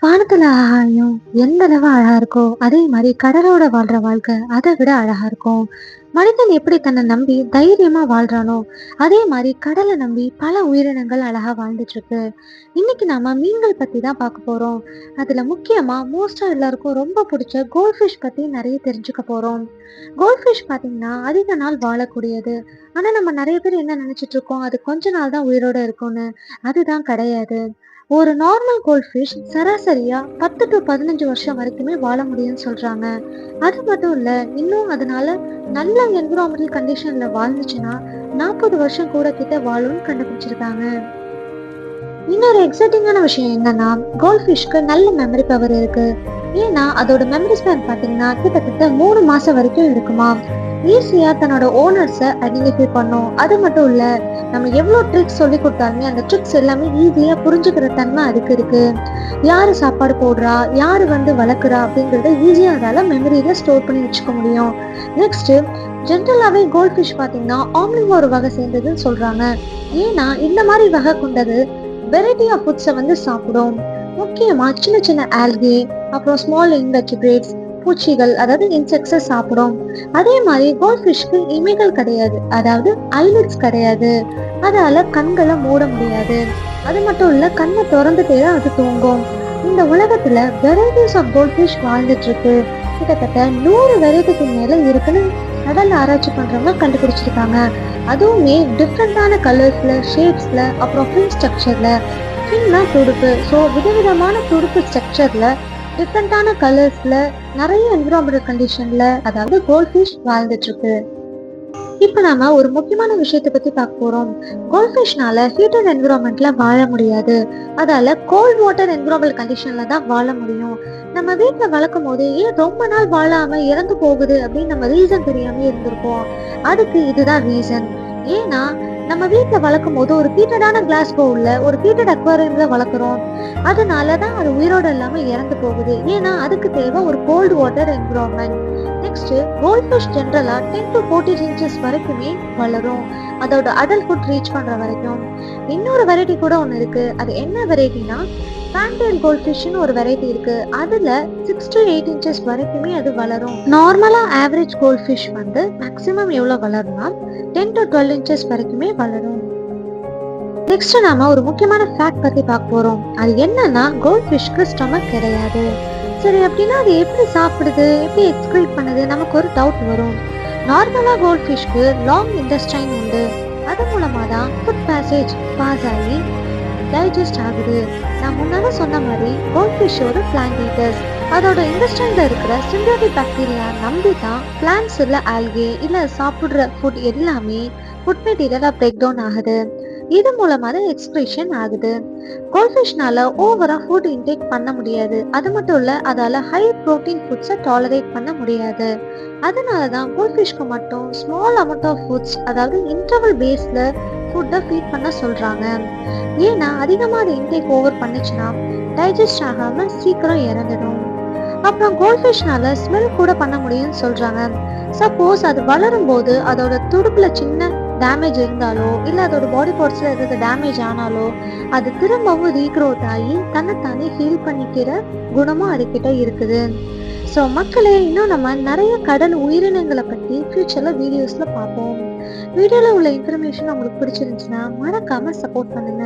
வானத்துல ஆகாயம் எந்த அளவு அழகா இருக்கோ அதே மாதிரி கடலோட வாழ்ற வாழ்க்கை அதை விட அழகா இருக்கும். மனிதன் எப்படி தன்னை நம்பி தைரியமா வாழ்றானோ அதே மாதிரி கடலை நம்பி பல உயிரினங்கள் அழகா வாழ்ந்துட்டு இருக்கு. இன்னைக்கு நாம மீன்கள் பத்தி தான் பார்க்க போறோம். அதுல முக்கியமா மோஸ்டா எல்லாருக்கும் ரொம்ப பிடிச்ச கோல்ஃபிஷ் பத்தி நிறைய தெரிஞ்சுக்க போறோம். கோல்ஃபிஷ் பாத்தீங்கன்னா அதிக நாள் வாழக்கூடியது. ஆனா நம்ம நிறைய பேர் என்ன நினைச்சிட்டு இருக்கோம், அது கொஞ்ச நாள் தான் உயிரோட இருக்கும்னு. அதுதான் கிடையாது. ஒரு நார்மல் கோல்ட்ஃபிஷ் சராசரியா 10 டு 15 வருஷம் வரைக்குமே வாழ முடியும்னு சொல்றாங்க. அது மட்டும் இல்ல, இன்னும் அதனால நல்ல என்விரான்மெண்டல் கண்டிஷன்ல வாழ்ந்துச்சுன்னா 40 வருஷம் கூட கிட்ட வாழும்னு கண்டுபிடிச்சிருக்காங்க. இன்னொரு எக்ஸைட்டிங்கான விஷயம் என்னன்னா, கோல்ட்ஃபிஷ்க்கு நல்ல மெமரி பவர் இருக்கு. ஏன்னா அதோட மெமரி ஸ்பேன் பாத்தீங்கன்னா கிட்டத்தட்ட 3 மாசம் வரைக்கும் இருக்குமா. ஈஸியா தன்னோட ஓனர்ஸை ஐடென்டிஃபை பண்ணும். அது மட்டும் இல்ல, நம்ம எவ்வளவு ட்ரிக்ஸ் சொல்லி கொடுத்தாலுமே அந்த ட்ரிக்ஸ் எல்லாமே ஈஸியா புரிஞ்சுக்கிற தன்மை அதுக்கு இருக்கு. யாரு சாப்பாடு போடுறா, யாரு வளர்க்குறா அப்படிங்கறத ஈஸியா அதால மெமரியில ஸ்டோர் பண்ணி வச்சுக்க முடியும். நெக்ஸ்ட், ஜென்ரலாவே கோல்ட் ஃபிஷ் பாத்தீங்கன்னா ஆம்லிங் ஒரு வகை சேர்ந்ததுன்னு சொல்றாங்க. ஏன்னா இந்த மாதிரி வகை கொண்டது வெரைட்டி ஆஃப் ஃபுட்ஸை சாப்பிடும். முக்கியமா சின்ன சின்ன ஆல்கே, அப்புறம் ஸ்மால் இன்வெர்டிபிரேட்ஸ், பூச்சிகள் அதாவது இன்செக்ட்ஸை சாப்பிடும். அதே மாதிரி கோல்ட் ஃபிஷ்க்கு இமைகள் கிடையாது, அதாவது ஐலிட்ஸ் கிடையாது. அதால கண்களை மூட முடியாது. அது மட்டும் இல்ல, கண்ணை திறந்துட்டே தான் அது தூங்கும். இந்த உலகத்துல வெரைட்டிஸ் ஆஃப் கோல்ட் ஃபிஷ் வாழ்ந்துட்டு இருக்கு. கிட்டத்தட்ட 100 வெரைட்டிக்கு மேல இருக்குன்னு கடல் ஆராய்ச்சி பண்றவங்க கண்டுபிடிச்சிருக்காங்க. அதுவுமே டிஃப்ரெண்டான கலர்ஸ்ல, ஷேப்ஸ்ல, அப்புறம் ஃபின் ஸ்ட்ரக்சர்ல. ஃபின்னா துடுப்பு, ஸோ விதவிதமான துடுப்பு ஸ்ட்ரக்சர்ல, டிஃப்ரெண்டான கலர்ஸ்ல, நிறைய என்விரான்மெண்டல் கண்டிஷன்ல அதாவது கோல்ட் ஃபிஷ் வாழ்ந்துட்டு இருக்கு. இப்ப நாம ஒரு முக்கியமான விஷயத்தை பத்தி பார்க்க போறோம். கோல்ட் ஃபிஷ்னால ஹீட்டட் என்விரான்மெண்ட்ல வாழ முடியாது. அதால கோல்ட் வாட்டர் என்விரான்மெண்டல் கண்டிஷன்ல தான் வாழ முடியும். நம்ம வீட்டுல வளர்க்கும் போது ஏன் ரொம்ப நாள் வாழாம இறந்து போகுது அப்படின்னு நம்ம ரீசன் தெரியாம இருந்திருப்போம். அதுக்கு இதுதான் ரீசன். ஏன்னா நம்ம வீட்டுல வளர்க்கும் போது ஒரு ஹீட்டடான கிளாஸ் பவுல்ல ஒரு ஹீட்டட் அக்வாரியம்ல வளர்க்குறோம். அதனாலதான் அது உயிரோட இல்லாம இறந்து போகுது. ஏன்னா அதுக்கு தேவை ஒரு cold water environment. Next, cold fish ஜென்ரலா 10 to 14 இன்ச்சஸ் வரைக்குமே வளரும், அதோட அடல்ட்ஹுட் ரீச் பண்ற வரைக்கும். இன்னொரு வெரைட்டி கூட ஒண்ணு இருக்கு. அது என்ன வெரைட்டினா, ஃபேன்டெயில் கோல்ட் ஃபிஷ்னு ஒரு வெரைட்டி இருக்கு. அதுல 6 to 8 இன்ச்சஸ் வரைக்குமே அது வளரும். நார்மலா ஆவரேஜ் கோல்ட் ஃபிஷ் மேக்ஸிமம் எவ்வளவு வளரும்னா 10 to 12 இன்ச்சஸ் வரைக்குமே வளரும். நெக்ஸ்ட் நாம ஒரு முக்கியமான ஃபேக்ட் பத்தி பார்க்க போறோம். அது என்னன்னா, கோல்ட் ஃபிஷ்க்கு ஸ்டொமக் கிடையாது. சரி, அப்படின்னா அது எப்படி சாப்பிடுது, எப்படி எக்ஸ்கிரீட் பண்ணுது, நமக்கு ஒரு டவுட் வரும். நார்மலா கோல்ட் ஃபிஷ்க்கு லாங் இன்டெஸ்டைன் உண்டு. அது மூலமா தான் ஃபுட் பேசேஜ் பாஸ் ஆகி டைஜஸ்ட் ஆகுது. நான் முன்னால சொன்ன மாதிரி கோல்ட் ஃபிஷ் ஒரு பிளான்ட் ஈட்டர்ஸ். அதோட இன்டெஸ்டைன்ல இருக்கிற சிம்பியோட்டிக் பாக்டீரியா நம்பி தான் பிளான்ட்ஸ் இல்ல ஆல்கே இல்ல சாப்பிடுற ஃபுட் எல்லாமே ஃபுட் மெட்டீரியலா பிரேக் டவுன் ஆகுது. இது மூலமா தான் எக்ஸ்பிரஷன் ஆகுது. கோல்ட்ஃபிஷ்னால ஓவரா ஃபுட் இன்டேக் பண்ண முடியாது. அது மட்டும் இல்ல, அதால ஹை புரோட்டீன் ஃபுட்ஸை டாலரேட் பண்ண முடியாது. அதனாலதான் கோல்ட்ஃபிஷ்க்கு மட்டும் ஸ்மால் அமௌண்ட் ஆஃப் ஃபுட்ஸ், அதாவது இன்டர்வல் பேஸ்ல ஃபுட்டை ஃபீட் பண்ண சொல்றாங்க. ஏன்னா அதிகமா அது இன்டேக் ஓவர் பண்ணுச்சுன்னா டைஜஸ்ட் ஆகாம சீக்கிரம் இறந்துடும். அப்புறம் கோல்ட்ஃபிஷ்னால ஸ்மெல் கூட பண்ண முடியும்னு சொல்றாங்க. சப்போஸ் அது வளரும் போது அதோட துடுப்புல சின்ன டேமேஜ் இருந்தாலோ இல்ல அதோட பாடி பார்ட்ஸ்ல ஏதாவது டேமேஜ் ஆனாலோ அது திரும்பவும் ரீக்ரோத் ஆகி தன்னைத்தானே ஹீல் பண்ணிக்கிற குணமும் அதுகிட்ட இருக்குது. ஸோ மக்களே, இன்னும் நம்ம நிறைய கடல் உயிரினங்களை பத்தி ஃபியூச்சர்ல வீடியோஸ்ல பார்ப்போம். வீடியோல உள்ள இன்ஃபர்மேஷன் உங்களுக்கு பிடிச்சிருந்துச்சுன்னா மறக்காம சப்போர்ட் பண்ணுங்க.